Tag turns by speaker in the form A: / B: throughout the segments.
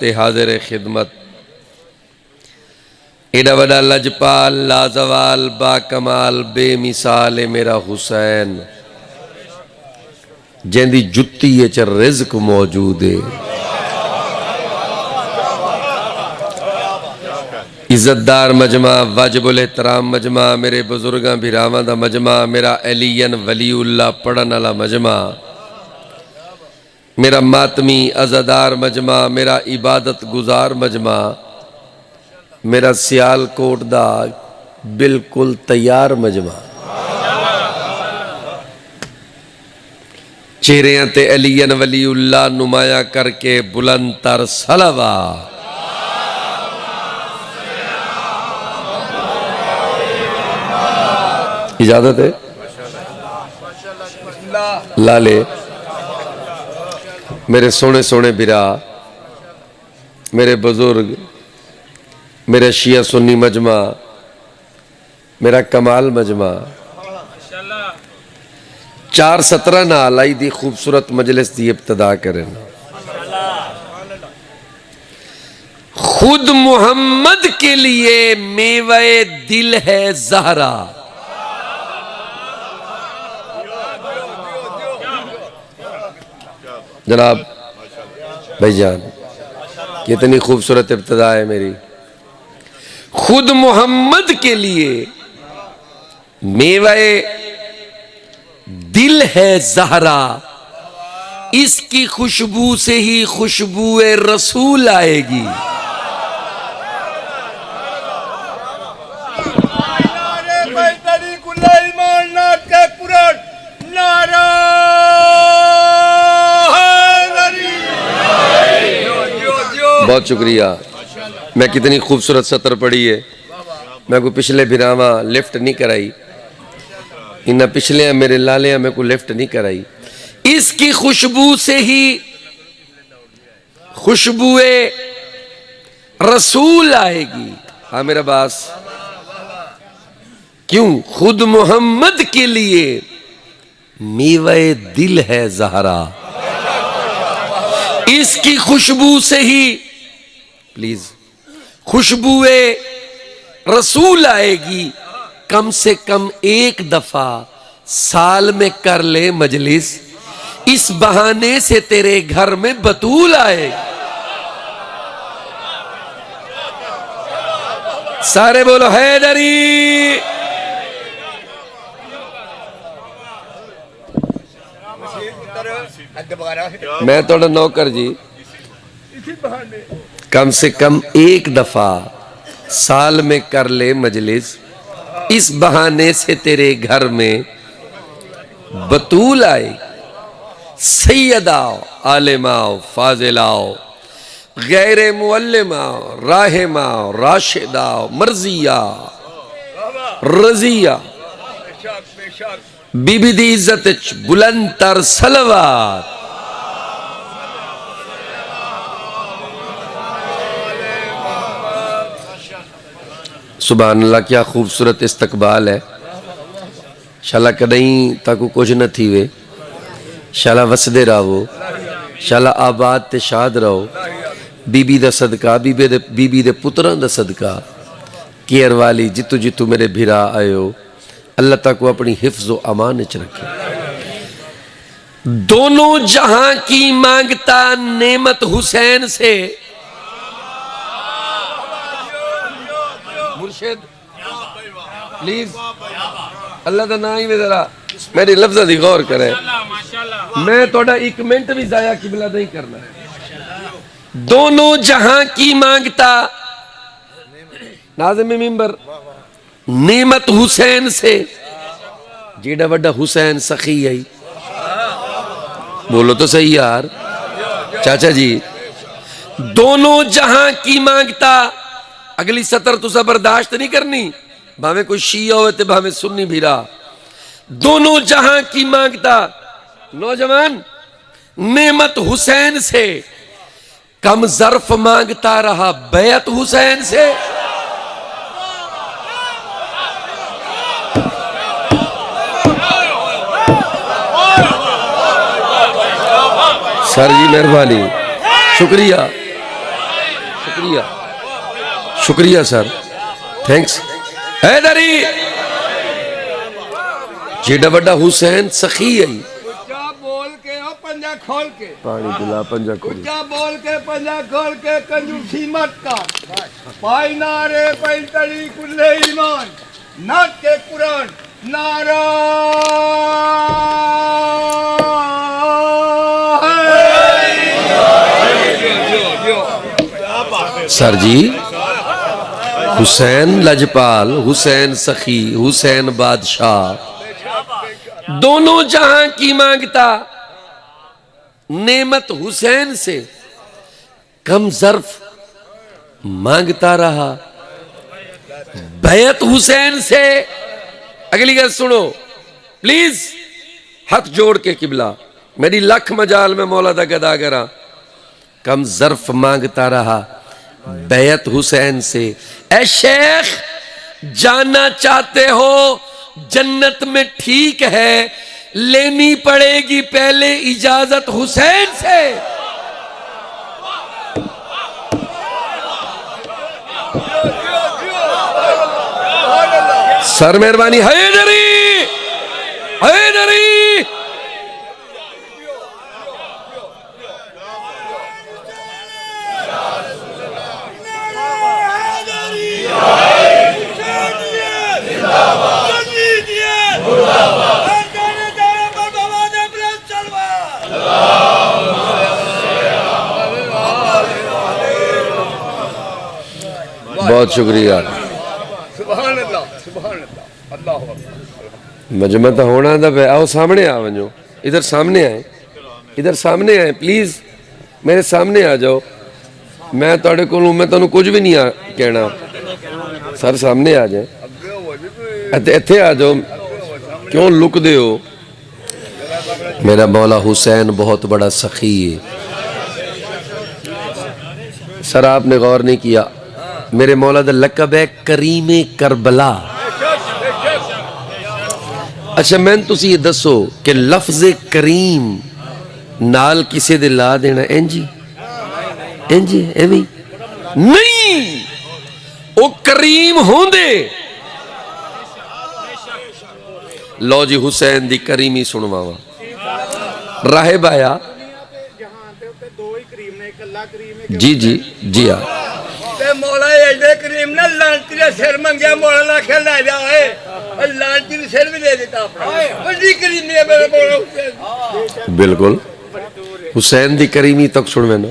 A: ते हाजिर खिदमत एडा वड़ा लजपाल लाजवाल बाकमाल बेमिसाल मेरा हुसैन जिंदी जुत्ती च रिज़्क मौजूद है। इज्जतदार मजमा वाजिबुल एहतराम मजमा मेरे बुजुर्गां भिरावां दा मजमा मेरा अलीयन वलीउल्लाह पढ़न वाला मजमा मेरा मातमी अज़ादार मजमा मेरा इबादत गुजार मजमा मेरा सियालकोट दा बिल्कुल तैयार मजमा चेहरियां ते अलीयन वलीउल्लाह नुमाया करके बुलंद तर सलवा इजाजत है लाले मेरे सोने सोने बिरा मेरे बुजुर्ग मेरे शिया सुन्नी मजमा मेरा कमाल मजमा 4:17 नाल आई दी खूबसूरत मजलिस की इब्तदा करें। खुद मोहम्मद के लिए मेवे दिल है ज़हरा। जनाब भाईजान कितनी खूबसूरत इब्तदा है मेरी। खुद मोहम्मद के लिए मेवे दिल है ज़हरा, इसकी खुशबू से ही खुशबूए रसूल आएगी। बहुत शुक्रिया। मैं कितनी खूबसूरत सतर पढ़ी है। मैं को पिछले बिरावा लिफ्ट नहीं कराई, इन्ना पिछले मेरे लालिया मैं को लिफ्ट नहीं कराई। इसकी खुशबू से ही खुशबुए रसूल आएगी। हाँ मेरा बास क्यों? खुद मोहम्मद के लिए मीवे दिल है ज़हरा, इसकी खुशबू से ही प्लीज खुशबुए रसूल आएगी। कम से कम एक दफा साल में कर ले मजलिस, इस बहाने से तेरे घर में बतूल आए। सारे बोलो हैदरी। मैं थोड़ा नौकर जी, कम से कम एक दफा साल में कर ले मजलिस, इस बहाने से तेरे घर में बतूल आए। सैयदाओ आलिमाओ फाजिलाओ गैर मुअल्लिमाओ राहिमाओ राशिदाओ मर्जिया रजिया बीबी दी इज्जत बुलंद तर सलवात। सुभान अल्लाह, क्या खूबसूरत इस्तकबाल है। शाला कदई ताकू कुछ न थी वे, शाला वसदे रहो, शाला आबाद ते शाद रहो। बीबी दा सदका, बीबी दे पुत्रां दा सदका, केयर वाली जितू जितू मेरे भिरा आयो, अल्लाह ताकू अपनी हिफ्ज़ व अमान च रखे। दोनों जहां की मांगता नेमत हुसैन से। मुर्शिद प्लीज अल्लाह का नाम ही में जरा मेरी लफ्ज़ की गौर करें। मैं थोड़ा एक मिनट भी जाया किबला नहीं करना। दोनों जहां की मांगता नाज़िम मिंबर नेमत हुसैन से। जेड़ा वड्डा हुसैन सखी आई, बोलो तो सही यार चाचा जी। दोनों जहां की मांगता। अगली सतर तुसा बर्दाश्त नहीं करनी, भावे कोई शिया हो ते भावे सुन्नी भीरा। दोनों जहां की मांगता। नौजवान नेमत हुसैन से कम ज़र्फ मांगता रहा बैत हुसैन से। सर जी मेहरबानी, शुक्रिया शुक्रिया शुक्रिया सर, थैंक्स। हैदरी जेड़ा बड़ा हुसैन सखी है,
B: बोल के हो पंजा खोल के,
A: पानी पिला पंजा खोल,
B: ऊंचा बोल के पंजा खोल के, कंजूसी मत कर। पाई नारे पाई तड़ी कुल्ले ईमान, नाट के कुरान नारा
A: सर जी। हुसैन लजपाल, हुसैन सखी, हुसैन बादशाह, दोनों जहां की मांगता, नेमत हुसैन से कम ज़र्फ मांगता रहा, बैत हुसैन से। अगली गल सुनो प्लीज, हाथ जोड़ के किबला, मेरी लख मजाल में मौला दा गदा करा, कम ज़र्फ मांगता रहा बैत हुसैन से। ऐ शेख जाना चाहते हो जन्नत में ठीक है, लेनी पड़ेगी पहले इजाजत हुसैन से। सर मेहरबानी, हैदरी हैदरी। बहुत शुक्रिया। मजमा तो होना था, आओ सामने आ वजो, इधर सामने आए, इधर सामने आए प्लीज, मेरे सामने आ जाओ। मैं थोड़े को मैं तुहानू कुछ भी नहीं कहना, सर सामने आ जाए, इत्थे आ जाओ, क्यों लुकदे हो। मेरा मौला हुसैन बहुत बड़ा सखी है। सर आपने गौर नहीं किया, मेरे मौला दा लकब है करीमे करबला। अच्छा मैंने तुसी ये दसो कि लफ्ज़े करीम नाल किसे दे ला देना इंजी इंजी एवं नहीं, वो करीम होंदे। लो जी हुसैन दी करीमी सुनवावा। राहिब आया जी जी जी हाँ,
B: मौला एडे करीम ने लांती का सिर मंगया, मौला ला के ला जाए, लांती ने सिर भी दे देता। बड़ी करीमी है मेरे मौला हुसैन।
A: बिल्कुल हुसैन दी करीमी तक सुन में ना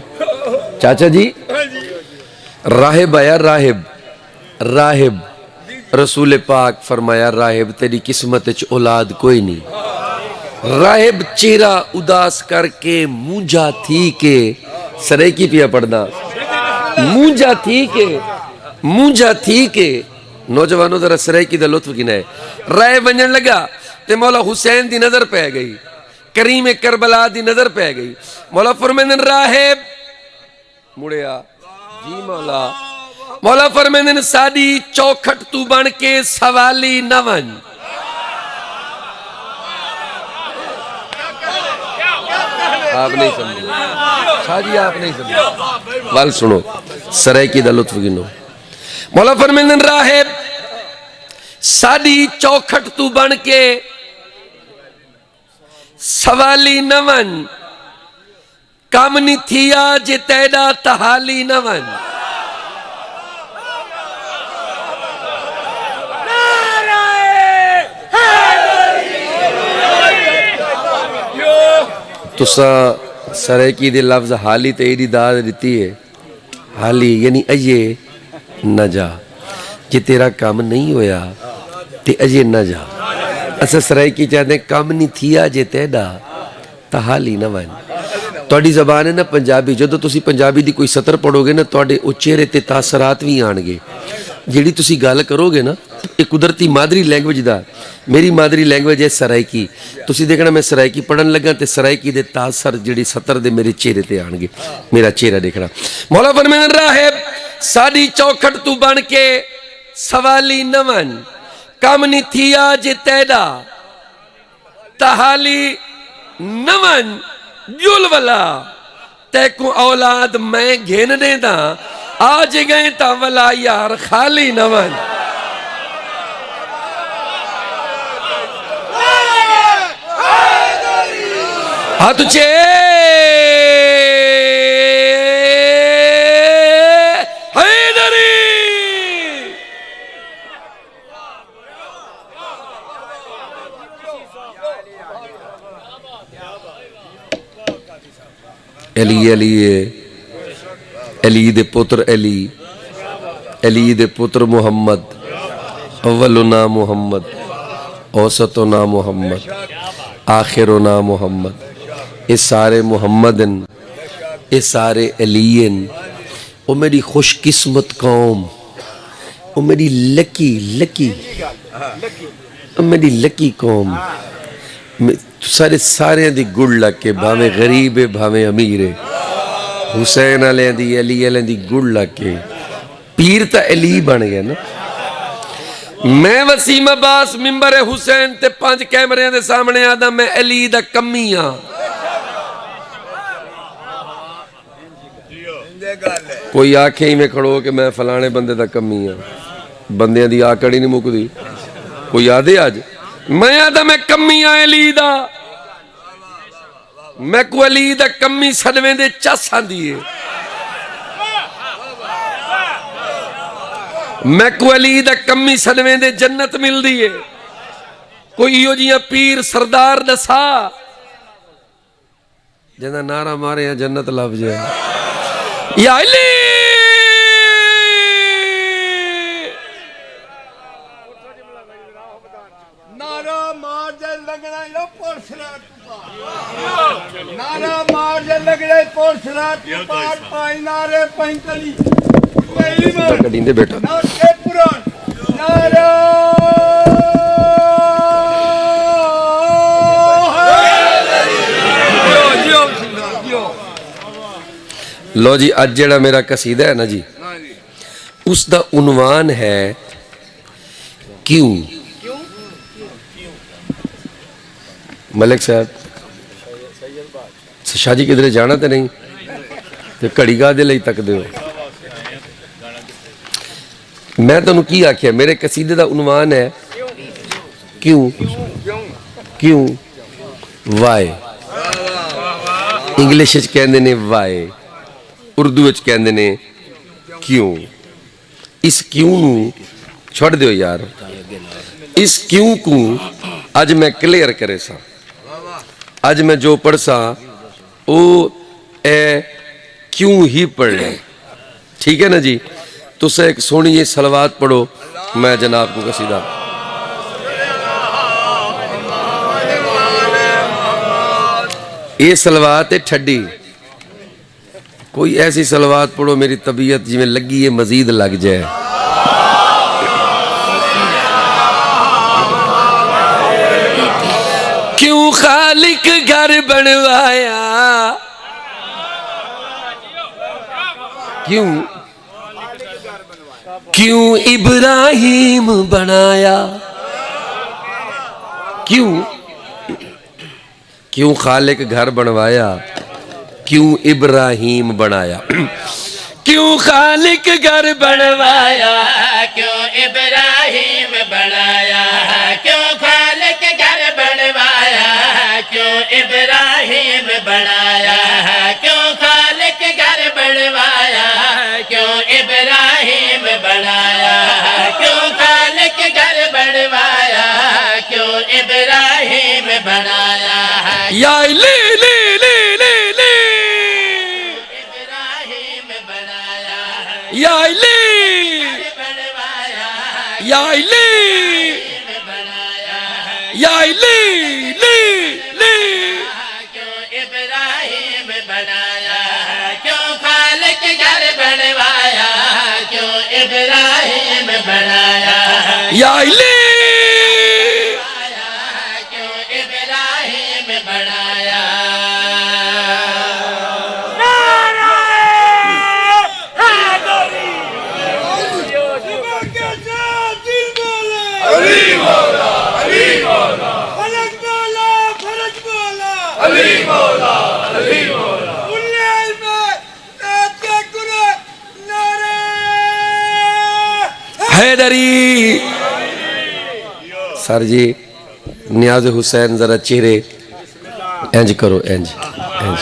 A: चाचा जी। राहिब आया, राहिब राहिब, रसूल पाक फरमाया राहिब तेरी किस्मत च औलाद कोई नहीं। राहिब चेहरा उदास करके मूंझा थी के, सरे की पिया पढ़ना, मूंझा थी के, मूंझा थी के। नौजवानों जरा सरे की लुत्फ गिनाए। राय बनने लगा ते मौला हुसैन दी नजर पै गई, करीम करबला दी नजर पै गई। मौला फरमांदे राहिब मुड़िया जी मौला, मौला फरमांदे साडी चौखट तू बन के सवाली न वन। आप नहीं समझे शादी, आप नहीं समझे, वाल सुनो सराय की लुत्फ गिनो। मौला फरमांदे राहिब साडी चौखट तू बन के सवाली न वन, कम नहीं थिया जे तेरा तहाली न वन। तुसा सरेकी दे लफ्ज हाली ते एडी दाद दी है, हाली यानी अजे न जा, जे तेरा काम नहीं होया ते अजे न जा। असा सराइकी चाहते काम नहीं थिया जे तेरा ता हाली न वन। तुहाडी ज़बान है ना पंजाबी, जो तुसी पंजाबी दी कोई सतर पढ़ोगे ना तुहाडे उह चेहरे ते तासरात भी आणगे। जिहड़ी तुसी गल करोगे ना ये कुदरती मादरी लैंग्वेज दा, मेरी मादरी लैंग्वेज है सराइकी। तुसी देखना मैं सराइकी पढ़न लगा तो सराइकी दे तासर जिहड़ी सतर दे मेरे चेहरे ते आणगे, मेरा चेहरा देखना। मौला फरमांदे राहिब साडी चौखट तू बन के सवाली न वन, कम नहीं थिया जे तेरा तहाली न वन। जुल वाला तैको औलाद मैं घेन देदा, आज गए ता वला यार खाली न वन। हाथ चे हैदरी। अली अली अली दे पुत्र अली, अली दे पुत्र मुहम्मद, अव्वलुना मुहम्मद, औसतुना मुहम्मद, आखिरुना मुहम्मद। ये सारे मुहम्मदन, ये सारे अलीयन। वो मेरी खुशकिस्मत कौम, वो मेरी लकी लकी, मेरी लकी कौम। सारे सारे दी गुड़ लग के, भावे गरीब है भावे अमीर है, हुसैन वाले दी अली वाले दी गुड़ लग के पीर तो अली बन गया ना। मैं वसीम अब्बास मिंबर हुसैन ते 5 कैमरे दे सामने आदा मैं अली दा कमी हाँ। कोई आखे ही में खड़ो कि मैं फलाने बंदे दा कमी हाँ, बंदे दी आकड़ ही नहीं मुकदी। कोई आदे आज मैं आदा मैं कमी हाँ अली दा, मैं को अली दा कमी सदवे दे चस आंदी है, मैं को अली दा कमी सदवे दे जन्नत मिलदी है। कोई इहो जिया पीर सरदार दसा जिंदा नारा मारे या जन्नत लभ जाए। या अली
B: नारा मार दे लगना यो पुरसरा नारा मार दे लगड़े पुरसरा पार पाई नारे पैंतली
A: कटींदे बेटा
B: नार के पुराण नारा
A: लो जी अज जेड़ा मेरा कसीदा है ना जी, उसका उन्वान है क्यों। मलिक साहब शाह जी किधरे जाना तो नहीं तो घड़ी गा दे लई तकदे हो। मैं तुहानू की आख्या मेरे कसीदे का उन्वान है क्यों। क्यों वाई, इंग्लिश कहते ने वाई, उर्दू कहते ने क्यों। इस क्यों नू छोड़ दो यार, इस क्यों को अज मैं क्लियर करे सा। अज मैं जो पढ़ सा वो क्यों ही पढ़ ले, ठीक है ना जी। तुस एक सोहनी जी सलवात पढ़ो, मैं जनाब को कसीदा। ये सलवात है ठड्डी, कोई ऐसी सलवात पढ़ो मेरी तबीयत जिमें लगी है मजीद लग जाए। क्यों खालिक घर बनवाया, क्यों क्यों इब्राहिम बनाया, क्यों क्यों खालिक घर बनवाया, क्यों इब्राहिम बनाया। क्यों खालिक घर बनवाया,
C: क्यों इब्राहिम बनाया, क्यों खालिक घर बनवाया, क्यों इब्राहिम बनाया, क्यों खालिक घर बनवाया, क्यों इब्राहिम बनाया, क्यों खालिक घर बनवाया, क्यों इब्राहिम बनाया।
A: या ले ले ले ले ले
C: इब्राहिम बनाया,
A: या ले या ले या ले ले ले।
C: क्यों इब्राहिम बनाया, क्यों खालिक घर बनवाया, क्यों इब्राहिम बनाया।
A: या ले
C: क्यों इब्राहिम बनाया।
B: नारे
A: हैदरी। सर जी नियाज हुसैन जरा चेहरे इंज करो, इंज इंज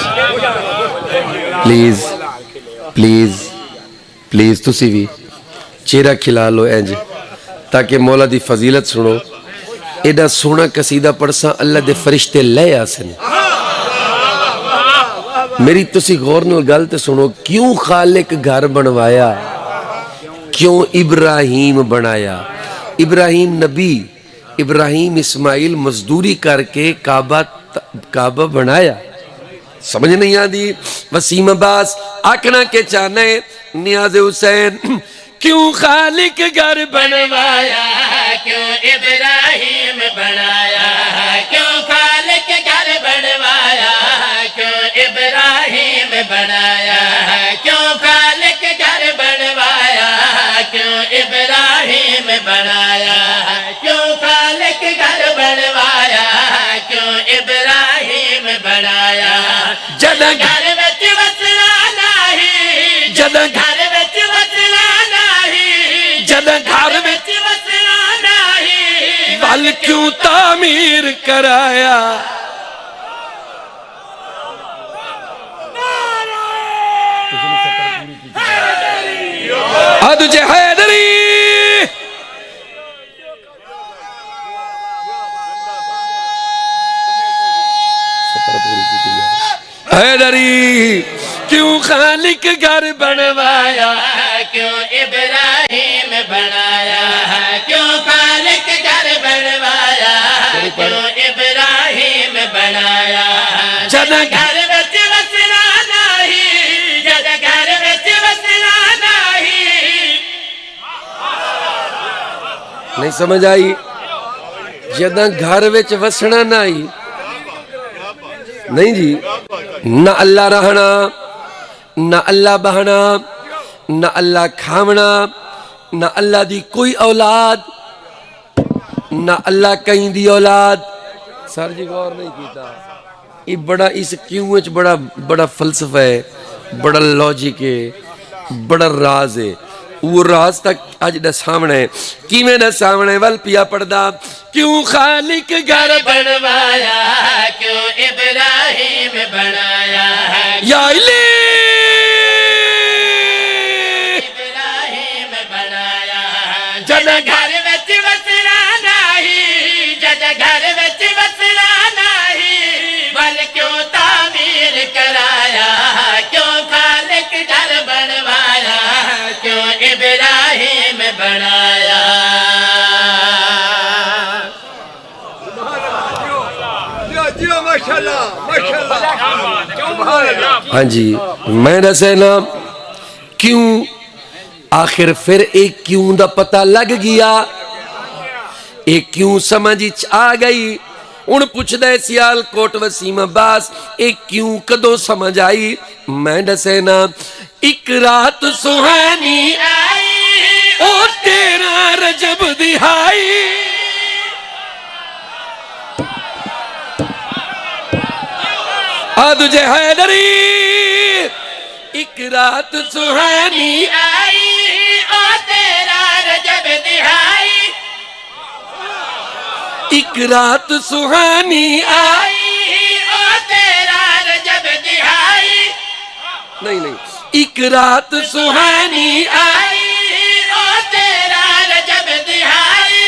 A: प्लीज प्लीज प्लीज, तुसी भी चेहरा खिला लो इंज, ताकि मौला दी फजीलत सुनो। एडा सोहना कसीदा पढ़सा अल्लाह दे फरिश्ते ले आसन। मेरी तुसी गौर नाल गल ते सुनो, क्यों खालिक घर बनवाया, क्यों इब्राहिम बनाया। इब्राहिम नबी, इब्राहिम इस्माइल मजदूरी करके काबा बनाया। समझ नहीं आती। वसीम अब्बास आखना के चाहने नियाज हुसैन, क्यों खालिक घर बनवाया,
C: क्यों इब्राहिम बनाया, क्यों खालिक घर बनवाया, क्यों इब्राहिम बनाया, क्यों खालिक घर बनवाया, क्यों इब्राहिम बनाया, क्यों खालिक घर बनवाया, क्यों इब्राहिम बनाया।
A: जद
C: घर विच वसना नहीं,
A: जद
C: घर विच वसना नहीं,
A: जद घर में
C: विच वसना नहीं,
A: बल क्यों तामीर कराया। तुझे हैदरी, हैदरी क्यों खालिक घर बनवाया,
C: क्यों इब्राहिम बनाया, क्यों खालिक घर बनवाया, क्यों इब्राहिम बनाया।
A: जद
C: घर विच वसना नहीं, जद घर विच वसना नहीं।
A: नहीं समझ आई। जदा घर विच वसना नहीं, नहीं जी, ना अल्लाह रहना, ना अल्लाह बहना, ना अल्लाह खावना, ना अल्लाह दी कोई औलाद, ना अल्लाह कहीं दी औलाद। सर जी गौर नहीं कीता। ये बड़ा इस क्यों विच बड़ा बड़ा फलसफा है, बड़ा लॉजिक है, बड़ा राज है। वो राज तक अज दसावना है। किवें दसावना है? वल पिया पढ़दा, क्यों खालिक घर
C: बनवाया, क्यों इब्राहिम बनाया,
A: या इले
C: इब्राहिम बनाया।
A: जद
C: घर विच वसना नहीं, जद घर विच वसना नहीं, बल क्यों तामीर कराया, क्यों खालिक घर बनवाया, क्यों इब्राहिम बनाया।
B: जियो माशाल्लाह माशाल्लाह।
A: हाँ जी, मैं दसे ना क्यों, आखिर फिर एक क्यों दा पता लग गया, एक क्यों समझ आ गई। हुण पुछदा सियालकोट वसीम अब्बास, एक क्यों कदों समझ आई। मैं दसे ना, एक रात सुहानी
C: आई
A: ओ तेरा रजब दिहाई, तुझे हैदरी एक रात सुहानी
C: आई, ओ तेरा रजब दिहाई,
A: एक रात सुहानी
C: आई, ओ तेरा रजब दिहाई,
A: नहीं नहीं, एक रात सुहानी
C: आई, ओ तेरा रजब दिहाई।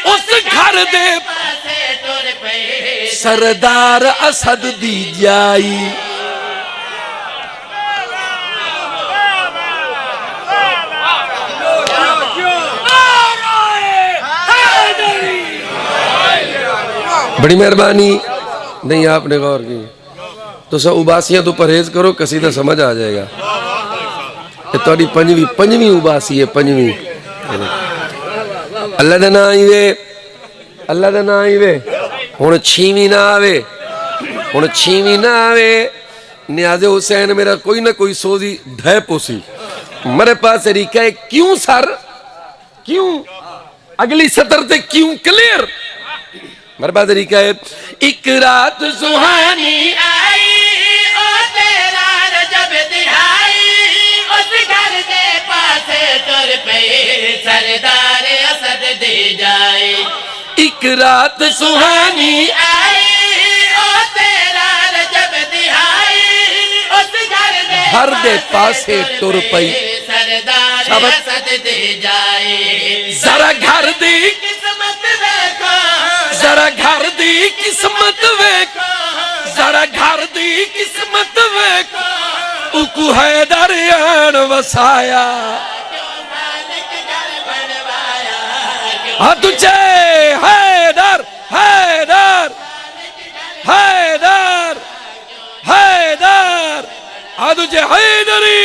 A: उस घर दे
C: पासे टुर पई
A: सरदार असद दी जाई। बड़ी मेहरबानी। नहीं आपने गौर की तो सब उबासियां तो परहेज करो, कसीदा समझ आ जाएगा। ये तो पंजवी उबासी है, पंजवी। अल्लाह दे ना आई वे, अल्लाह दे ना आई वे। हुण छीवीं ना आवे, हुण छीवीं ना आवे। नियाज़े हुसैन मेरा कोई ना कोई सोजी ढह पोसी मेरे पास तरीका है। क्यों सर, क्यों अगली सतर ते क्यों क्लियर मेरे पास तरीका है। एक रात सुहानी
C: आई, ओ तेरा रजब दिहाई, उस घर दे पासे टुर पई सरदार जाए।
A: एक रात सुहानी
C: आई ओ तेरा रजब दिहाई, उस घर दे पासे टुर पई, सरदार असद दे जाए।
A: जरा घर दी
C: किस्मत देखो,
A: जरा घर दी किस्मत वेखो, जरा घर दी किस्मत वेखो, उकू हैदर आन वसाया। हाँ तुझे हैदर हैदर हैदर हैदर, हाँ तुझे हैदरी।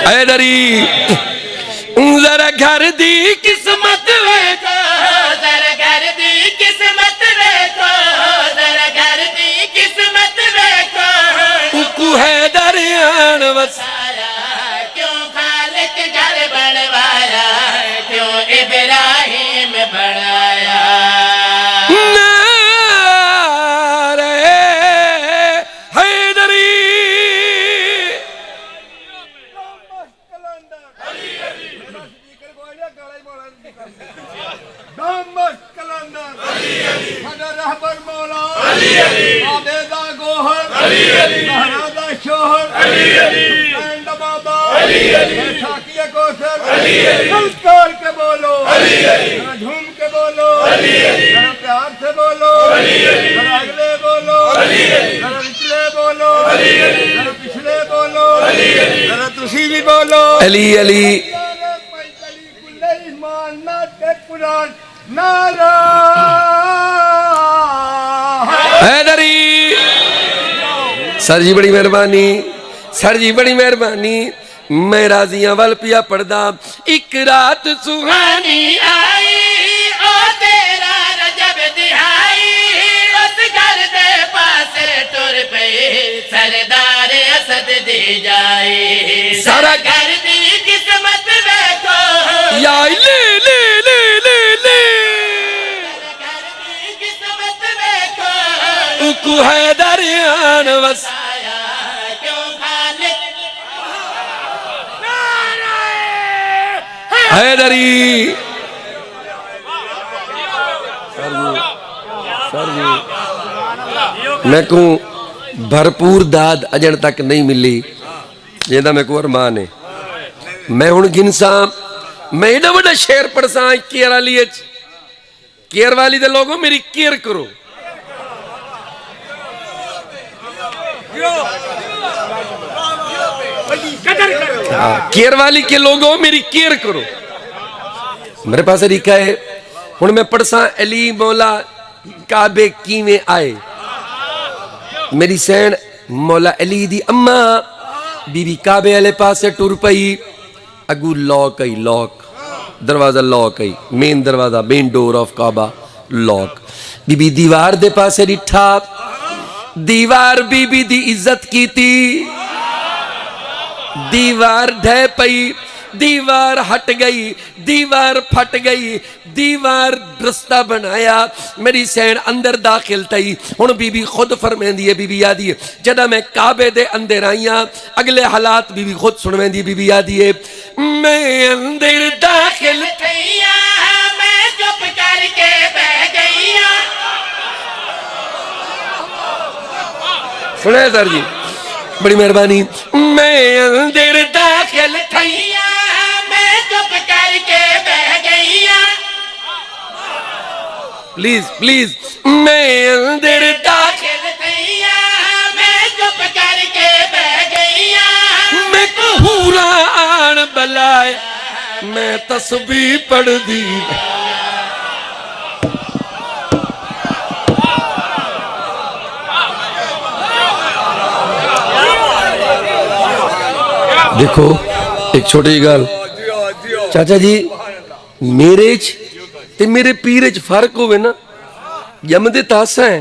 A: हैदरी जरा घर दी किस्मत वेखो,
C: जरा घर दी किस्मत देखो, जरा घर दी किस्मत देखो,
A: उकू हैदर आन वसाया।
C: क्यों खालिक घर बनवाया, क्यों इब्राहिम बनाया।
A: नारे हैदरी
B: दामस कलंदर साडा रहबर मौला आबेदा गोहर महाराजा शोहर एंड बाबा साकिया कोसर संस्कार के बोलो, जरा झूम के बोलो, जरा प्यार से बोलो, जरा अगले बोलो, जरा पिछले बोलो, जरा पिछले बोलो, जरा तुसी भी बोलो।
A: अली अली
B: नारा
A: हैदरी। सर जी बड़ी मेहरबानी, सर जी बड़ी मेहरबानी। मैं राजियां वाल पिया पढ़दा। एक रात सुहानी
C: आई ओ तेरा रजब दिहाई, उस घर दे पासे टुर पे, सरदार असद दे जाए।
A: सारा
C: घर दी किस्मत देखो,
A: या ले ले ले ले ले,
C: घर दी किस्मत देखो,
A: उकू हैदर आन वस।
C: आया क्यों खालिक।
A: हैदरी मैं को भरपूर दाद अजन तक नहीं मिली जेदा मैं को अरमान है। मैं हुण गिनसा, मैं एडा वड्डा शेर पढ़सा केयर वाली केयर वाली दे लोगों मेरी केयर करो। केयर वाली के लोगों मेरी केयर करो। मेरे पास तरीका है हुण मैं पढ़सा अली मौला काबे किवें आए। मेरी सैन मौला अली दी अम्मा बीबी काबे वाले पासे टुर पई। अगू लॉक आई, लॉक दरवाजा लॉक आई, मेन दरवाजा main door of Kaaba lock. बीबी दीवार दे पासे डिठा, दीवार बीबी दी इज्जत की थी। दीवार ढह पई, दीवार हट गई, दीवार फट गई, दीवार रस्ता बनाया। मेरी सैन अंदर दाखिल थई। हुण बीबी खुद फरमेंदी है, बीबी आदी है जदा मैं काबे दे अंदर आईया अगले हालात बीबी खुद सुनवेंदी। बीबी आदी है मैं अंदर दाखिल
C: थैया, मैं चुप करके बह गईया।
A: सुने सर जी बड़ी मेहरबानी। मैं अंदर दाखिल थई,
C: थैया, मैं चुप करके बह गईया।
A: प्लीज प्लीज मैं अंदर दाखिल,
C: थैया, मैं चुप करके बह गईया।
A: मैं कहूरा आन बलाए, मैं तस्बीह पढ़ दी। देखो एक छोटी गल चाचा जी, मेरे च ते मेरे पीर च फर्क होवे ना। जमदे तासा है,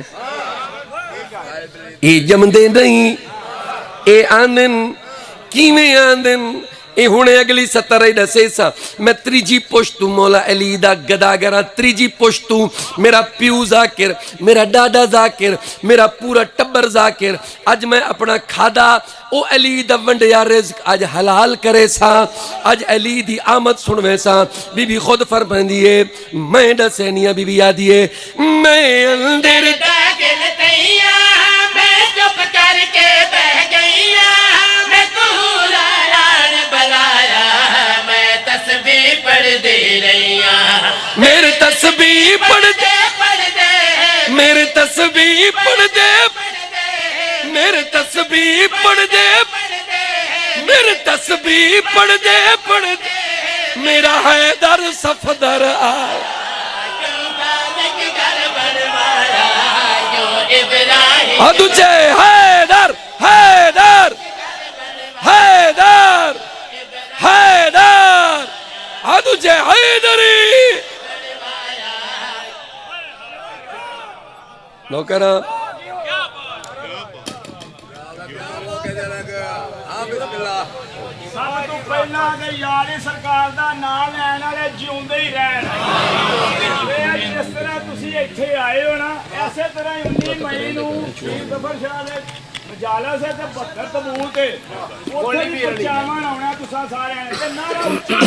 A: ये जमदे नहीं। ये आंदन किवें आंदन, ये हुणे अगली 70 दसे सा मैं त्रीजी पुश्त मौला अली दा गदागरा त्रीजी पुश्त मेरा प्यू जाकिर मेरा डाडा जाकिर मेरा पूरा टब्बर जाकिर अज मैं अपना खादा ओ अली दा वंडिया रिज़्क अज हलाल करे सा अज अली दी आमद सुनवे सा बीबी खुद फरमांदी है मैं दसेनिया बीबी आदी है मैं अंदर
C: दाखिल तैया मैं चुप करके बह गईया मैं कुरान बुलाया मैं तस्बीह पढ़ दे रहीया
A: मेरे तस्बीह पढ़ दे मेरे तस्बीह पढ़ दे मेरे तस्बीह पढ़ दे मेरे तस्बीह पढ़ दे मेरा हैदर सफदर आ तुझे हैदर हैदर हैदर हैदर तुझे हैदरी नौकरा
B: सब तो पहला ते यार सरकार दा नाम लैण वाले जिउंदे ही रहन जिस तरह तुसी इत्थे आए हो ना ऐसे तरह 19 मई नूं पीर ज़फ़र शाह दे मजालस है ते 72 तबूल ते उत्थे भी परचावन आउणा तुसां सारिआं ने ते नारा उच्चा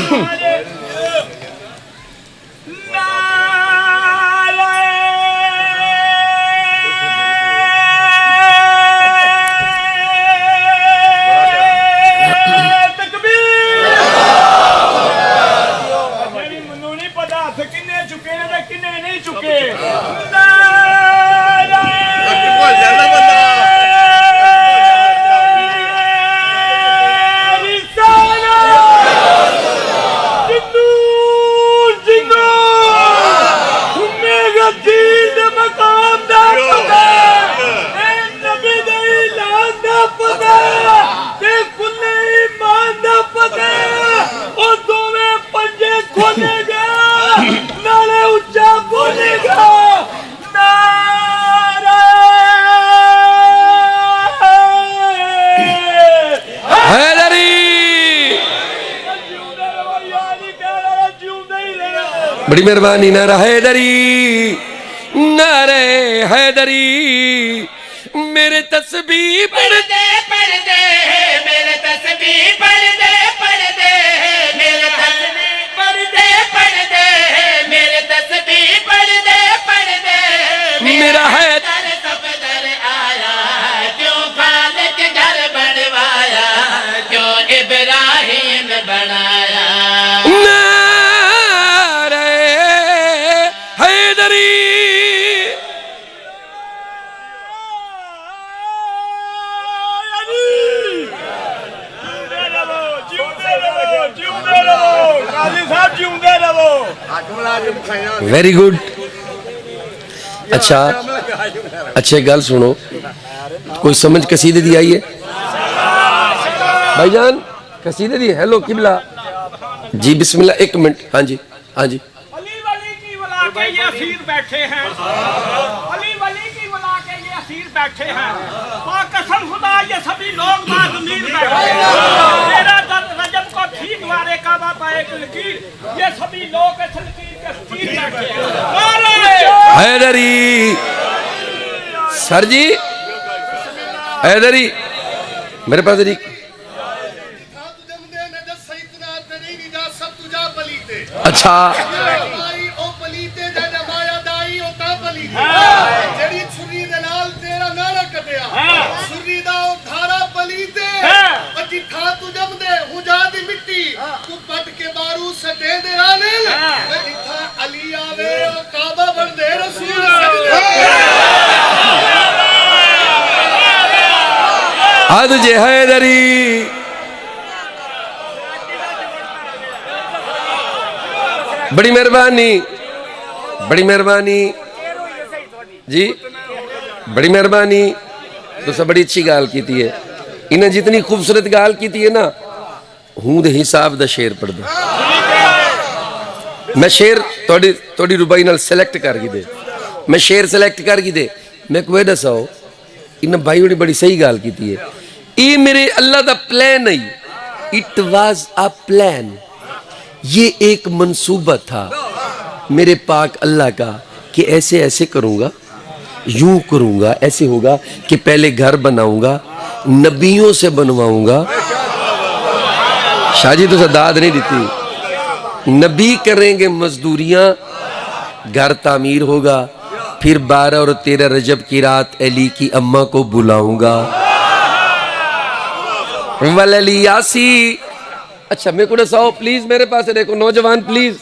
A: बड़ी मेहरबानी नारा हैदरी नारे हैदरी मेरे तस्बीह पढ़ दे
C: मेरे तस्बीह पढ़ दे मेरे तस्बीह पढ़ दे मेरे तस्बीह पढ़ दे
A: मेरा हैदर
C: सफदर आया क्यों खालिक घर बनवाया क्यों इब्राहिम बनाया
A: वेरी गुड अच्छा अच्छे गल सुनो कोई समझ कसीदे दी आई है भाईजान कसीदे दी हेलो किबला जी बिस्मिल्लाह एक मिनट हाँ जी
B: अली वली की वला के ये असीर बैठे हैं अली वली की वला के ये असीर बैठे हैं कसम खुदा ये सभी लोग माज़मीर बैठे हैं तेरा रजब को ठीक वारे का बाबा एक लकीर ये सभी लोग इस लकीर के असीर बैठे हैं
A: हैदरी सर जी हैदरी मेरे पास जी अच्छा तुझे हैदरी बड़ी मेहरबानी जी बड़ी मेहरबानी तुसा बड़ी अच्छी गाल की है इन्हें जितनी खूबसूरत गाल की है ना हूं दे हिसाब दा शेर पढ़ दो मैं शेर थोड़ी रुबाई नाल सिलेक्ट करके दे मैं शेर सिलेक्ट करके दे मैं कोई दसाओ इन भाई ने बड़ी सही गाल की है ये मेरे अल्लाह दा प्लान नहीं इट वाज अ प्लान, ये एक मंसूबा था मेरे पाक अल्लाह का कि ऐसे ऐसे करूंगा, यूं करूंगा, ऐसे होगा कि पहले घर बनाऊंगा, नबियों से बनवाऊंगा। शाहजी तो सदाद नहीं देती, नबी करेंगे मजदूरियां, घर तामीर होगा, फिर 12 और 13 रजब की रात अली की अम्मा को बुलाऊंगा। वलियासी, अच्छा मेरे को दसाओ प्लीज, मेरे पास देखो नौजवान, प्लीज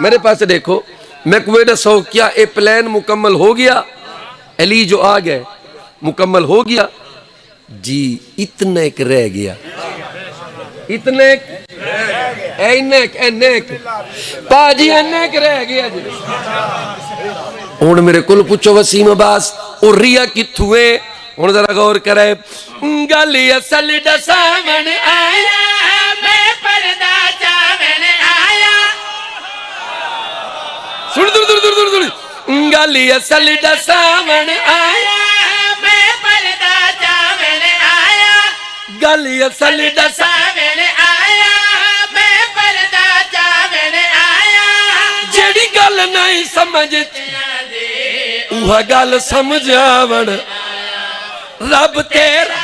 A: मेरे पास देखो, मैं को दसो क्या ये प्लान मुकम्मल हो गया? अली जो आ गए मुकम्मल हो गया जी, इतना एक रह गया, इतने पाजी अनेक रह गया जी। हुण मेरे को पूछो वसीम अब्बास और रिया कित्थू है? हुण जरा गौर करे, गल असल दसावन
C: आया मैं पर्दा चावन आया,
A: सुन दूर दूर दूर दूर दूर, गल असल दसावन आया
C: मैं पर्दा चावन आया,
A: गल असल
C: दसावन आया मैं पर्दा चावन आया,
A: जेड़ी गल नहीं समझ वह गल समझावन, रब तेरा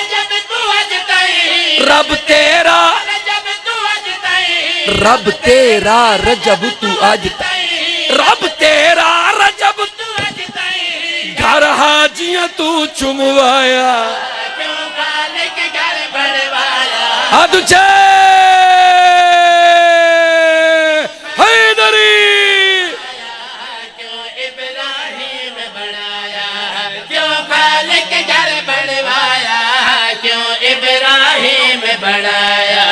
C: जब तू अज ताईं,
A: रब तेरा
C: जब तू अज ताईं,
A: रब तेरा रजब तू आज
C: ताईं,
A: रब तेरा रजब
C: तू अज ताईं,
A: घर हाजियां तू चुमवाया,
C: क्यों खालिक घर बनवाया,
A: अदुचे हैदरी
C: क्यों इब्राहिम बनाया, क्यों खालिक घर बनवाया, क्यों इब्राहिम बनाया।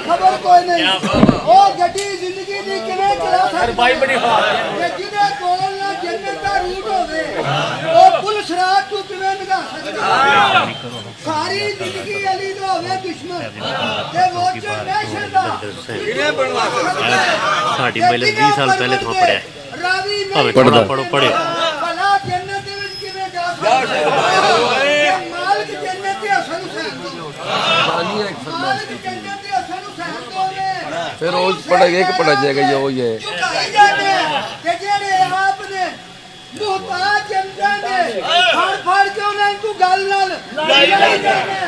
D: खबर कोई नहीं, ओ गड्डी जिंदगी दी किवें चला सकदा है बड़ी हाल है, जिदे कोल ना जन्नत दा रूट होवे ओ पुलिस रात तू किवें निभा सकदा? सारी जिंदगी अली दा होवे दुश्मन ते वोट नेशन दा किवें बनवा सकदा? साडी पहले 20 साल पहले तो पढ़या रावी नहीं
A: पढ़दा
D: पढ़ो भला जन्नत दे विच किवें जा सकदा? मालिक जन्नत दे असल हुसैन मालिक जन्नत दे असल हुसैन तो ने
A: फिर रोज पढ़ेगा एक पढ़ा जाएगा ये वो ये
D: झुकाई जाते कि जेड़े आपने मुहताज जनता ने फड़ के उन्हें को गल नाल लाई जाने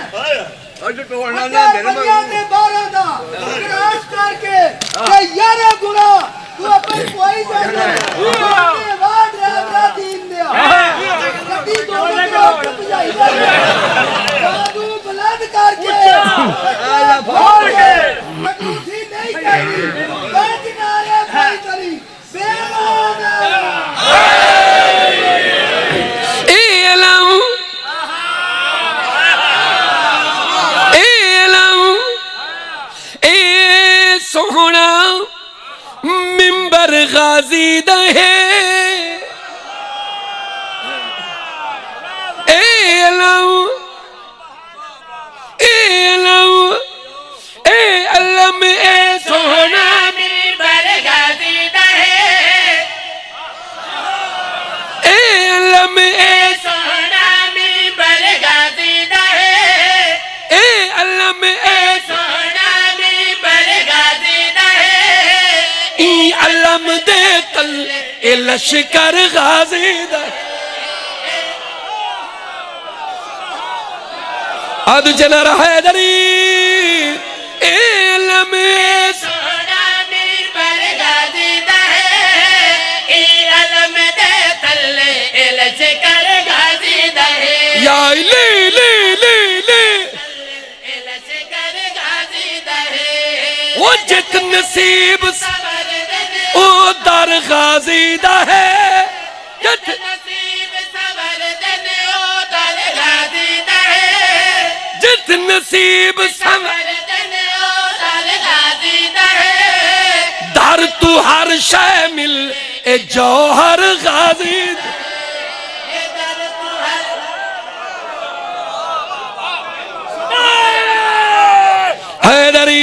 D: अज टोलना ना मेरे में 12 दा क्रॉस करके ये 11 गुना तू अपन कोई जाने ये वाड रे दीन दिया कभी दोनों को बुझाई जाने साधु बुलंद करके भोर के मकरूसी नहीं करी बैठ नारे भाई करी बेमाना
A: सोहना मिंबर गाजी दहे
C: सोहना मिंबर गाजी दहे, सोहना मिंबर गाजी दहे, सोहना मिंबर गाजी दहे,
A: ई अलम दे तल ए लश्कर गाजी दा अद जना रहा दरी इल्म
C: सोहना मिंबर गाजी दहे, ई अलम दे तल्ले ए लश्कर गाजी दहे,
A: या ले ले ले ले
C: ए लश्कर
A: जित नसीब ओ दर गाजी दा है जित
C: नसीब सबर दिन ओ दर गाजी दा है
A: जित नसीब
C: सबर दिन ओ दर गाजी दा है
A: दर तू हर शय मिल ए जौहर गाजी हैदरी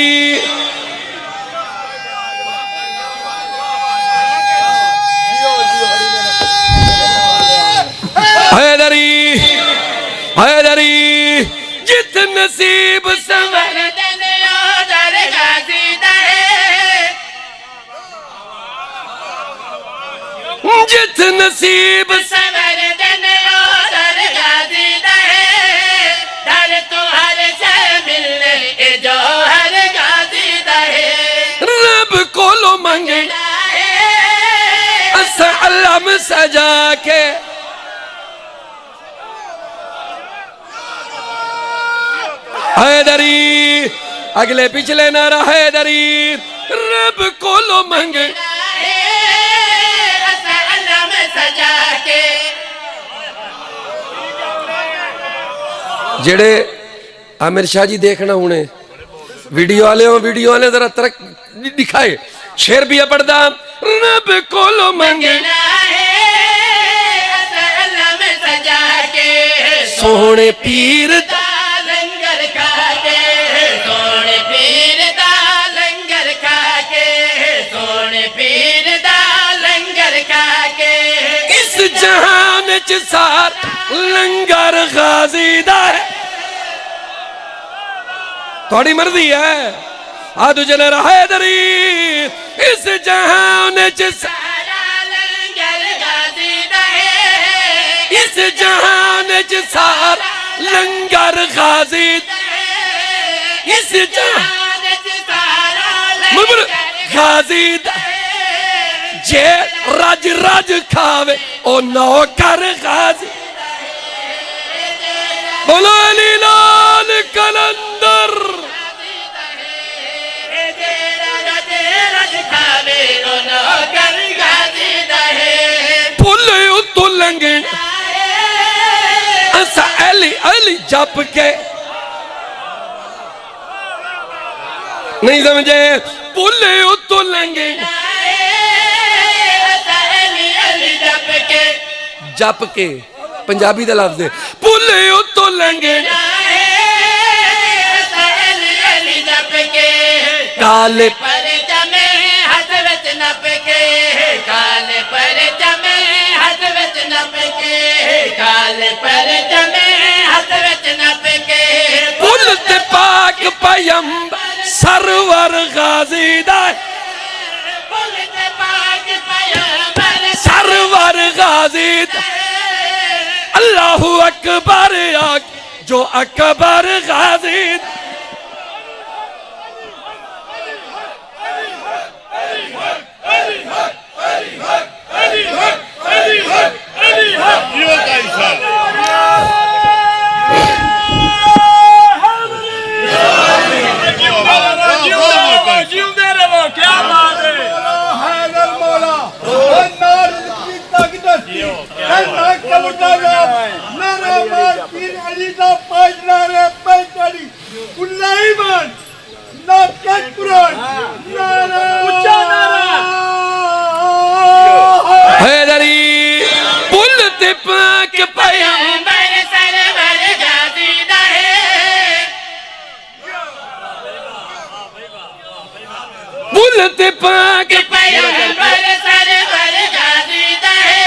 A: हैदरी हैदरी जित नसीब सवर
C: दिन ओ दर गाजी दा है
A: जित नसीब
C: सबर दिन ओ दर गाजी दा है दर तो हर शय मिलने ए जो हर गाजी दा है
A: रब कोलो मंगे असलम सजा के हैदरी अगले पिछले नारा हैदरी रब कोलो मंगे जेड़े आमिर शाह जी देखना हुने वीडियो वाले जरा तरक दिखाए शेर भी है पढ़दा रब कोलो मंगे सोहने पीर
C: लंगर खा के सोने पीर दा लंगर खा के सोने पीर दा लंगर खा के
A: इस जहान च सार लंगर गाजी दा है थोड़ी मर्जी है आ तुझे न हैदरी इस जहान च
C: सारा लंगर गाजी दा है
A: इस जहान च सार लंगर गाजी इस जहान गाजी जे रज रज खावे ओ नौकर गाजी बोलो अली लाल कलंदर पुल उतो लंघण असा अली अली जप के नहीं समझे पुल उतो लंघण जप के पंजाबी दा लफ्ज़ है पुल उतो लंघण काले
C: पर जमे हथ विच नप के काले पर जमे हथ विच नप के काले पर जमे हथ विच नप के
A: पुल ते पाक पयंब सरवर गाजी दा
C: पुल ते पाक पयंबर
A: सरवर गाजी दा अल्लाहु अकबर आक जो अकबर गाजी
B: जिंदे रहो क्या बात है
D: हैदर मौला नार की ताकत है ना कलुटा ना मार पीर अली दा पाजना रे पैतड़ी कुल्लाई मन ना कटपुरन ना
B: ऊंचा नारा
A: हैदरी पुल ते पाक पयंब
C: सरवर गाजी दा है
A: पुल ते पाक
C: पयंबर सरवर गाजी दा है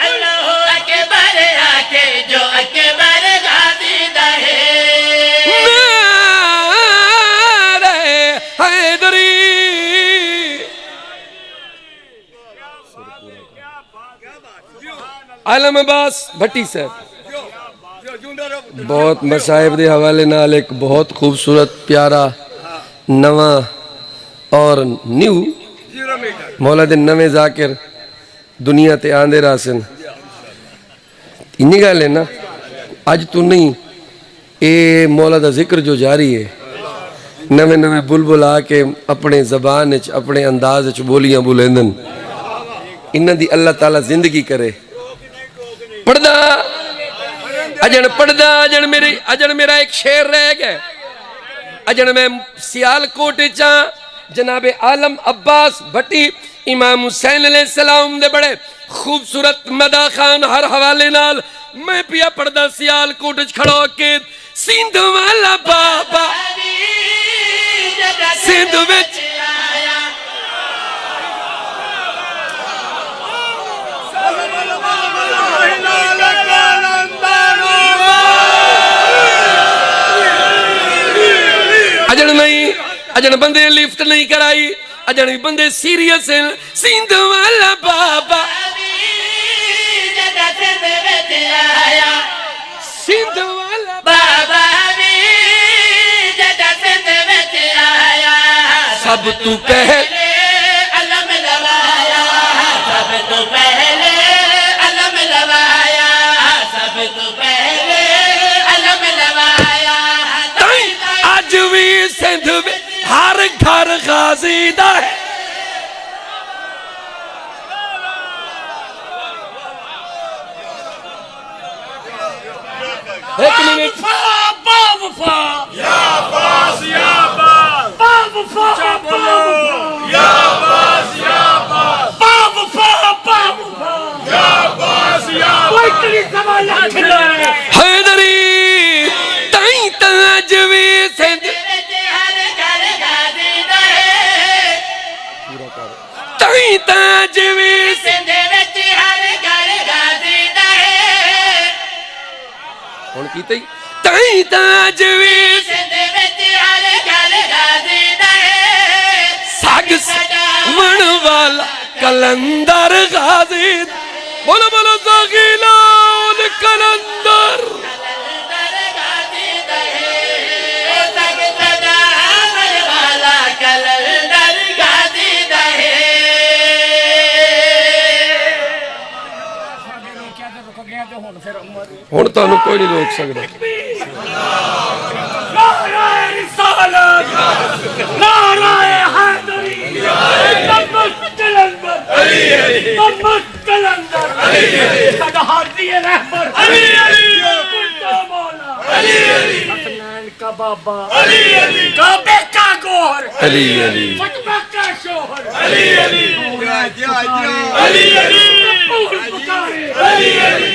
C: अल्लाह अकबर आके जो अकबर गाजी दा है
A: नारे हैदरी आलम अब्बास भट्टी साहब बहुत मसाहिब के हवाले नाल एक बहुत खूबसूरत प्यारा नवा और न्यू मौला दे नवे जाकिर दुनिया ते आंदे रासन इन्नी गल है ना अज तू नहीं ये मौला दा जिक्र जो जारी है नवे नवे बुलबुल आके अपने जबान च अपने अंदाज च बोलियां बुलेंदन इन्हां दी अल्लाह ताला जिंदगी करे पढ़दा अजन मेरा एक शेर रह गया अजन मैं सियालकोट चा जनाबे आलम अब्बास भट्टी इमाम हुसैन अलैहिस्सलाम दे बड़े खूबसूरत मदा खान हर हवाले नाल मैं पिया पढ़दा सियालकोट च खड़ो के सिंध वाला बाबा सिंध विच अजन बंदे लिफ्ट नहीं कराई अजन बंदे सीरियस हैं सिंध वाला बाबा सिंध वाला
C: बाबा
A: सब तू पहले
C: अलम लवाया सब तू पहले अलम लवाया सब तू पहले अलम लवाया
A: अज भी सिंध हर घर गाजी दा है एक मिनट
B: बावफा या बास या बास बावफा या बास या बास बावफा या बास या कोई तेरी सवाल खिलाए
A: हैदरी ताई ताज भी सिंध ताई ताज भी
C: सिंध विच हर घर गाजी दा है
A: हुण कीते ताई ताज भी
C: सिंध विच हर घर गाजी दा है
A: साग मन वाला कलंदर गाजी बोलो बोलो सागिलान कलंदर
C: कलंदर गाजी दा है सग सदा मन वाला कलंदर गाजी दा है
A: हुण तुहानू कोई नहीं रोक सकदा
B: नाराए रिसालत नाराए हैदरी नमक कलंदर अली अली नमक कलंदर अली अली सदा हाजी रहबर अली अली कुत्ता मौला अली अली हसनैन का बाबा अली अली काबे का गोहर
A: अली अली
B: फतवा का शोहर अली अली अली अली पुकारे अली अली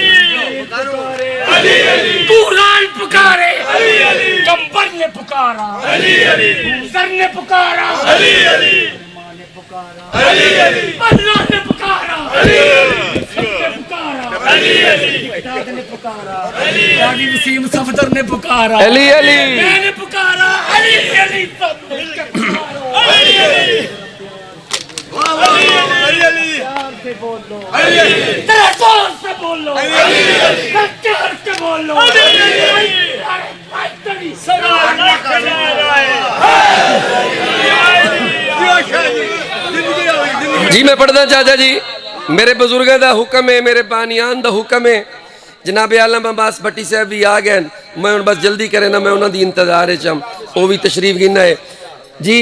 B: अली अली कुरान पुकारे अली अली कंबर ने पुकारा अली अली सर ने पुकारा अली अली मां ने पुकारा अली अली अल्लाह ने पुकारा अली अली ने पुकारा अली अली दाद ने पुकारा अली अली वसीम सफदर ने पुकारा
A: अली अली
B: मैंने पुकारा अली अली सब मिलकर पुकारो अली अली अली अली प्यार से बोलो अली अली तेरे जोर से बोलो अली अली प्यार से बोलो अली अली अरे सलाम
A: जी मैं पढ़दा चाचा जी मेरे बुजुर्गों का हुक्म है मेरे बानियान का हुक्म है जनाब आलम अब्बास भट्टी साहब भी आ गए मैं हुण बस जल्दी करे ना मैं उन्होंने इंतजार च वो भी तशरीफ गिना है जी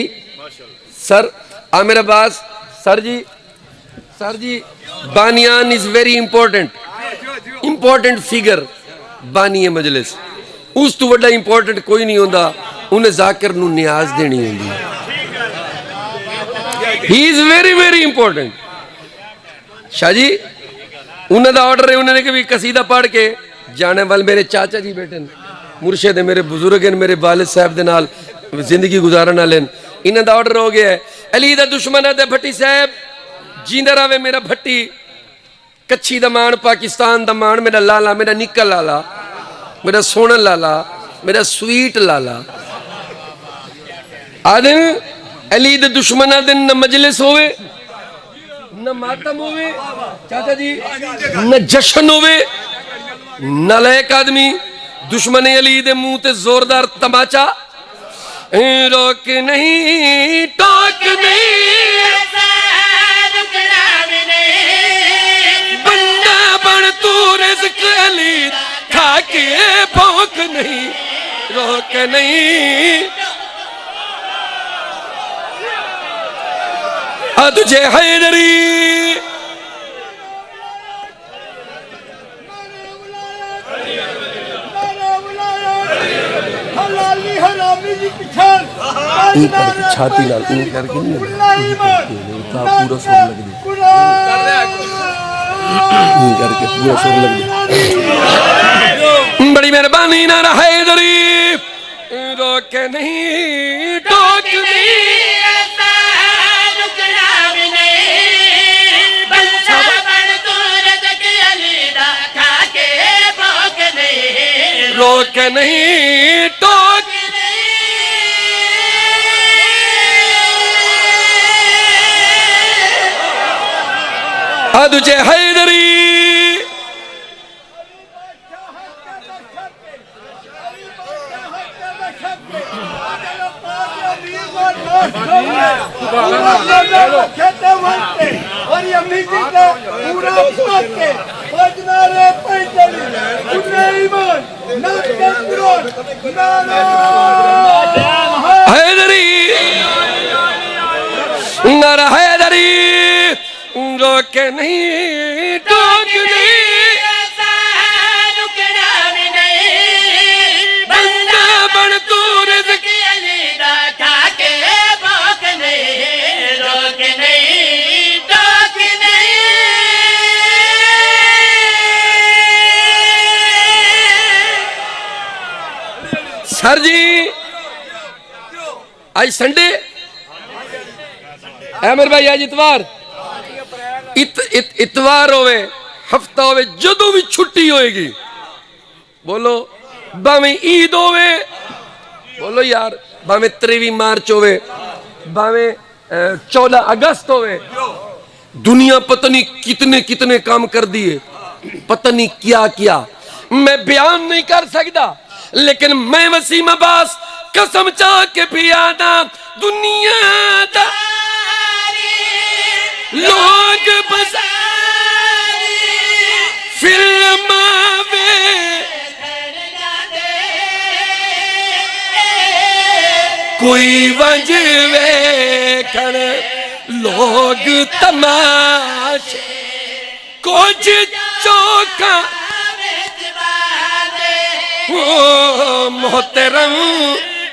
A: सर आमिर अब्बास सर जी बानियान इज वेरी इंपॉर्टेंट फिगर बानी मजलिस उस तो वड्डा इंपॉर्टेंट कोई नहीं होंदा उन्हें जाकिर नूं न्याज देनी होंदी ही is very very important Shah ji उन्होंने ऑर्डर है उन्होंने कभी कसीदा पढ़ के जाने वाले मेरे चाचा जी बैठे मुर्शिद है मेरे बुजुर्ग हैं मेरे वालिद साहब दे नाल जिंदगी गुजारन वाले इन्हों का ऑर्डर हो गया है अली दा दुश्मन है भट्टी साहब जींदा रहे मेरा भट्टी कच्छी दा मान पाकिस्तान दा मान मेरा लाला मेरा निकल लाला मेरा सोना लाला मेरा स्वीट लाला आदिन अली दे दुश्मन दिन न मजलिस होवे न मातम होवे चाचा जी न जश्न होवे नालायक आदमी दुश्मन अली दे मुंह ते जोरदार तमाचा रोक नहीं टोक नहीं बंदा बन तू रिज़्क़ अली खा के भौंक नहीं रोक नहीं तुझे हैदरी
D: हलाली हरामी जी पिछाड़
A: छाती लाल करके नहीं पूरा सुर लग करके पूरा सुर लग बड़ी मेहरबानी ना हैदरी रोक नहीं टोक नहीं रोक नहीं टोक तुझे हैदरी
D: और ये अमीरी का पूरा पक्के बजनारे पैदल ईमान ना तंदुरुस्त ना
A: हैदरी नर हैदरी रोक नहीं टोक नहीं बंदा बन तू रिज़्क़ सर जी आज संडे अमर भाई आज इतवार इतवार होवे हफ्ता होवे जदों भी छुट्टी होएगी बोलो भावें ईद होवे बोलो यार भावें 23 मार्च होवे भावें 14 अगस्त होवे दुनिया पता नहीं कितने कितने काम कर दिए पता नहीं क्या क्या मैं बयान नहीं कर सकता लेकिन मैं वसीम अब्बास कसम चाह के पियादा दुनिया दा लोग बस फिल्म कोई वजवे कर लोग तमाशे कुछ चौका मोहतरम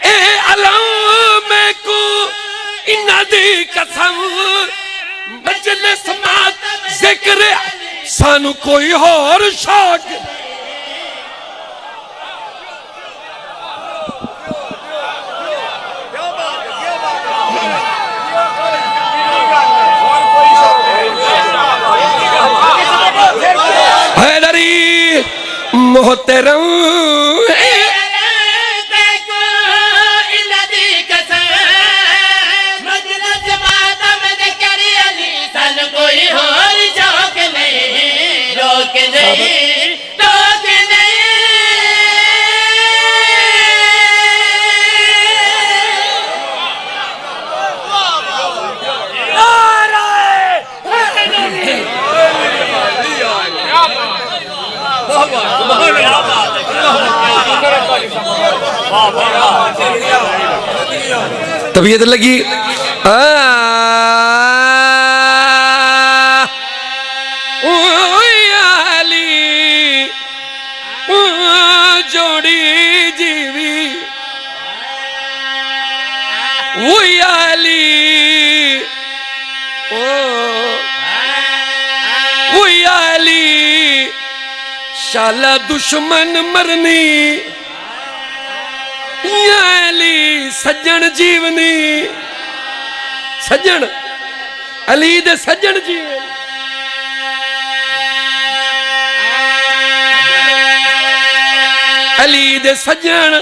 A: ए अलम को इनादी कसम मजलिस मात जिक्र सानू कोई और शौक हैदरी मोहतरम तबीयत लगी जोड़ी जीवी आली आली शाला दुश्मन मरनी अली सज्जन जीवनी सज्जन अली दे सज्जन जीवन अली दे सज्जन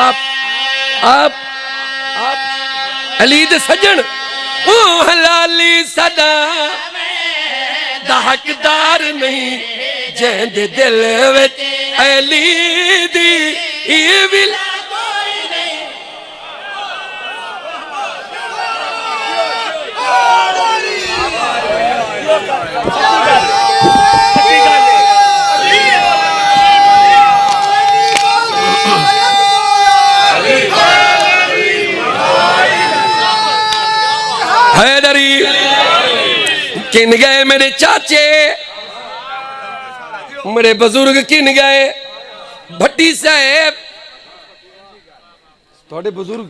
A: आप अली दे सज्जन ओ हलाली सदा हकदार नहीं जेंदे दिल विच अली दी ये विल हैदरी किन गए मेरे चाचे, मेरे बुजुर्ग किन गए, भट्टी साहब थोड़े बुजुर्ग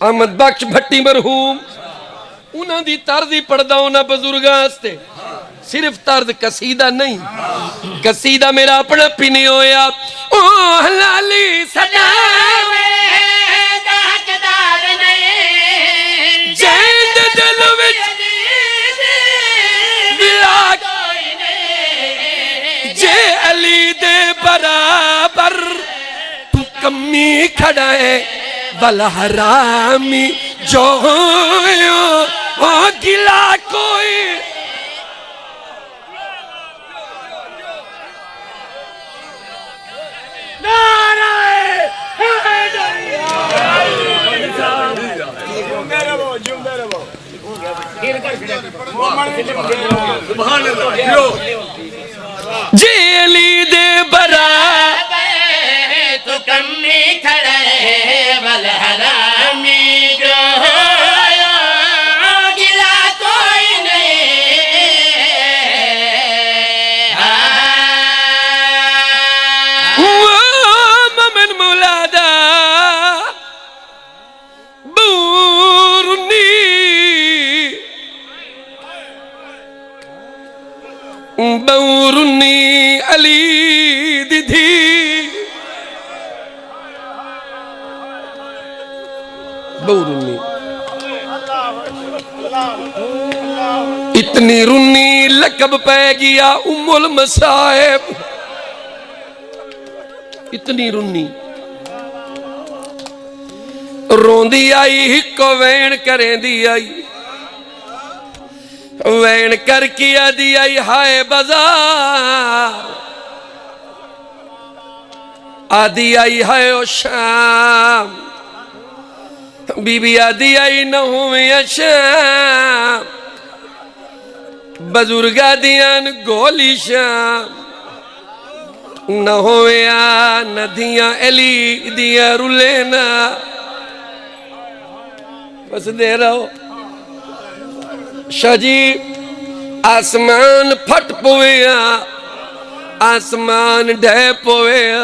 A: अहमद बख्श भट्टी मरहूम, उन्हां दी तर्ज ही पढ़दा उन्हां बुजुर्गां वास्ते। सिर्फ तर्ज कसीदा नहीं, कसीदा मेरा अपना भी नहीं होया। ओ हलाली सजावे जैद दिल विच जे अली दे बराबर तू कमी खड़ा है, बल हरामी जो ओ गिला कोई। जेली दे बराबर
C: तू कमी खड़ा है, बल हरामी जो गिला कोई नहीं।
A: ममन मुलादा बूरुनी बूरुनी अली दीदी बूरुनी इतनी रुन्नी लकब पै गया उम्मुल मसाइब, इतनी रुन्नी रोंदी आई हिको वैन करेंदी आई, वैन करके आदि आई हाय बाजार, आदि आई हाय ओ शाम, बीबी आदि आई न हुए शाम, बुजुर्गा दियान गोली शाम, न होवे नदियां अली दिया रुलेना। बस दे रहो शाह जी, आसमान फट पवेया, आसमान ढह पवेया,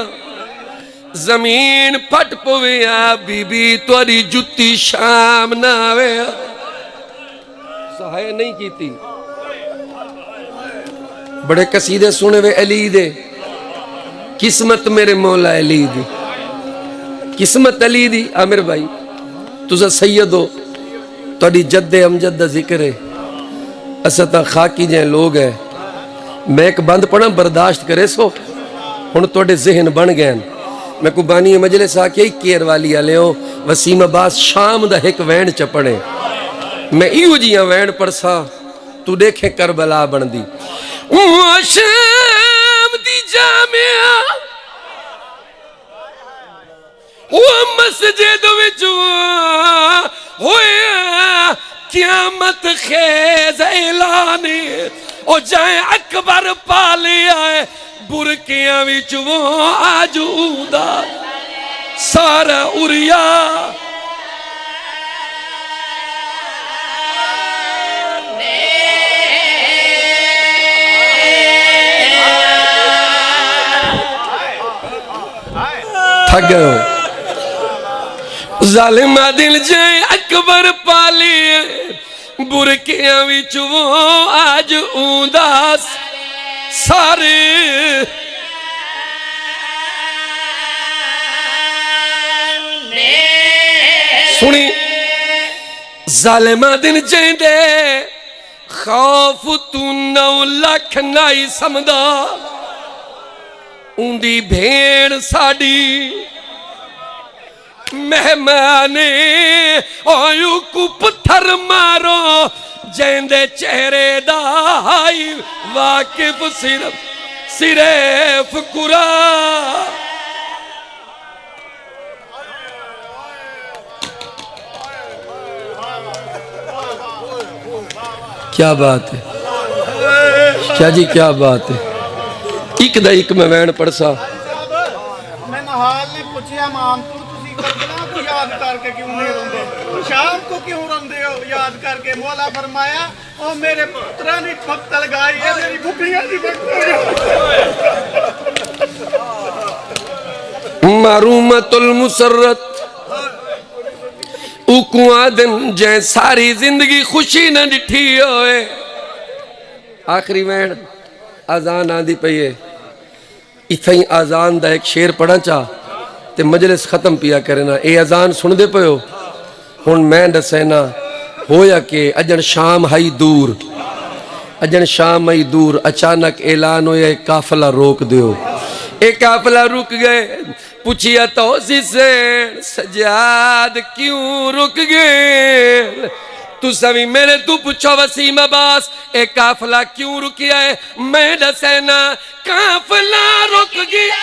A: जमीन फट पवेया, बीबी तोरी जुत्ती शाम ना आवे। सहाय नहीं कीती। बड़े कसीदे सुने वे अली दे, किस्मत मेरे मौला अली दी, किस्मत अली दी। आमिर भाई तुझा सैयद हो, तोड़ी जद्दे अमजद दा जिक्र है, असा तो खाकी जै लोग है। मैं एक बंद पढ़ा बर्दाश्त करे सो, हुण तोड़े जहन बन गए। मैं को बानी मजलिस आके केयर वाली आले हो, वसीम अब्बास शाम दा एक वैन चपड़े, मैं इहो जिया वैन पढ़सा तू देखे करबला बनदी। ओ शाम दी जामिया ओ मस्जिद विच होया क़यामत खेज़ ऐलान, ओ जाए अकबर पाले आए बुरकियां विच वो आजूदा सारा उरिया। थक गए जालिमा दिल जाए अकबर पाले बुरकियां विच वो आज उदास सारे। सुनी जालिमा दिन चेंदे खौफ तू 9 लाख नाई समदा, उंदी भेड़ साड़ी मेहमाने आयु को पत्थर मारो, जेंदे चेहरे दाई वाकिफ सिर्फ कुरा। क्या बात है शाह जी, क्या बात है। एक दा एक मैं वैन पढ़सा
B: मैं हाल ने पूछया मानसूर तुसी
E: करबला को याद करके क्यों नहीं रोंदे, शाम को क्यों रोंदे हो याद करके। मौला फरमाया ओ मेरे पुत्रा ने वक्त लगाई है, मेरी बुढ़िया ने वक्त लगाई।
A: मारूमतुल मुसर्रत उकुआदन जै सारी जिंदगी खुशी न डिठी होए। आखिरी वैन आजान आंदी पई है, इथई आजान दा एक शेर पढ़ा चा ते मजलिस खत्म पिया करना। ये अजान सुनते पे हो हुण मैं दसैना होया कि अजन शाम हई दूर, अजन शाम हई दूर। अचानक ऐलान होया काफिला रोक दियो। ए काफिला रुक गए। पूछिया तो से सजाद क्यों रुक गए। तू सभी मेरे तू पूछो वसीम अब्बास ए काफिला क्यों रुकिया है। मैं दसैना काफिला रुक गया,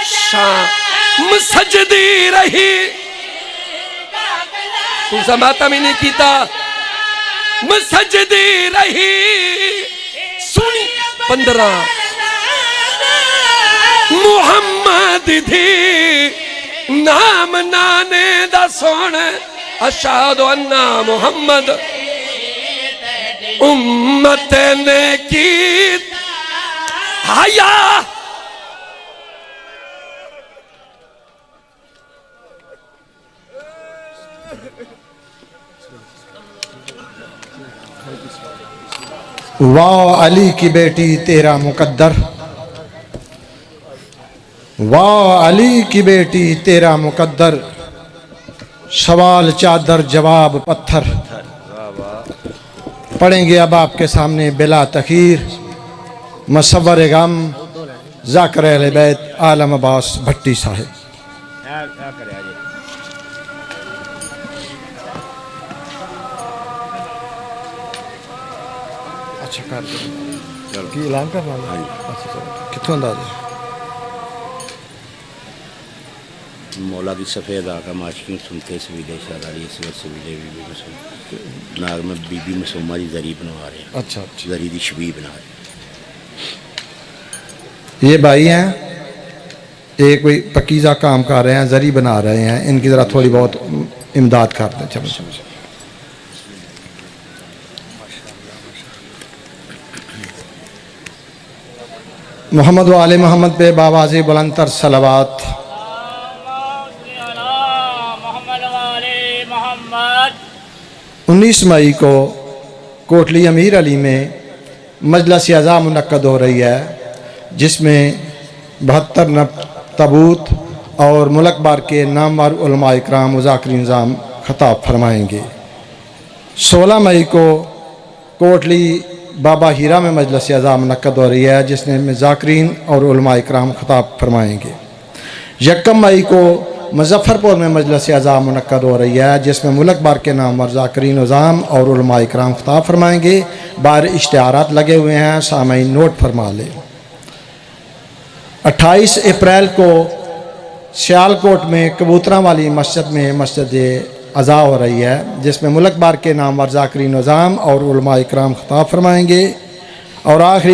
A: शाम सजदी रही। तू समाता भी नहीं कीता, सजदी रही। सुनी 15 मुहम्मद थी नाम नाने दा सोने। अशाहदु अन्ना मुहम्मद उम्मत ने की हया।
F: वाह अली की बेटी तेरा मुकद्दर, वाह अली की बेटी तेरा मुकद्दर। सवाल चादर जवाब पत्थर। पढ़ेंगे अब आपके सामने बिला तखीर मसव्वर गम ज़ाकिर अहले बैत आलम अब्बास भट्टी साहिब। अच्छा कर की ऐलान करना है। अच्छा कितों अंदाज़ा
G: मौला की सफ़ेद आका माशकिन सुनते सवीले शादारी इस वक्त सवीले नाग में बीबी मसूमा की जरी बनवा रहे हैं।
F: अच्छा
G: जरी की शबी बना रहे हैं।
F: ये भाई हैं, ये कोई पकीज़ा काम कर रहे हैं, जरी बना रहे हैं। इनकी ज़रा थोड़ी बहुत इमदाद कर दें। चलो चलो मोहम्मद वाले मोहम्मद पे बाबाजी बुलंदतर सलावत। 19 मई को कोटली अमीर अली में मजलिस अज़ा मुनक्कद हो रही है, जिसमें 72 तबूत और मुल्क भर के नामवर उलमा इकराम मुज़ाकिरीन निज़ाम खताब फरमाएंगे। 16 मई को कोटली बाबा हीरा में मजलिस अज़ा मुनक्कद हो रही है, जिसमें मुज़ाकिरीन और उलमा इकराम खताब फरमाएंगे। 1 मई को मुज़फ़्फ़रपुर में मजलिस अज़ा मुनक्कद हो रही है, जिसमें मुल्क भर के नामवर ज़ाकिरीन निज़ाम और उलमा इकराम खताब फरमाएंगे। बाहर इश्तिहारात लगे हुए हैं, सामईन नोट फरमा लें। 28 अप्रैल को सियालकोट में कबूतरा वाली मस्जिद में मस्जिद अज़ा हो रही है, जिसमें मुल्क भर के नामवर ज़ाकिरीन निज़ाम और उलमा इकराम खताब फरमाएंगे। और आखिरी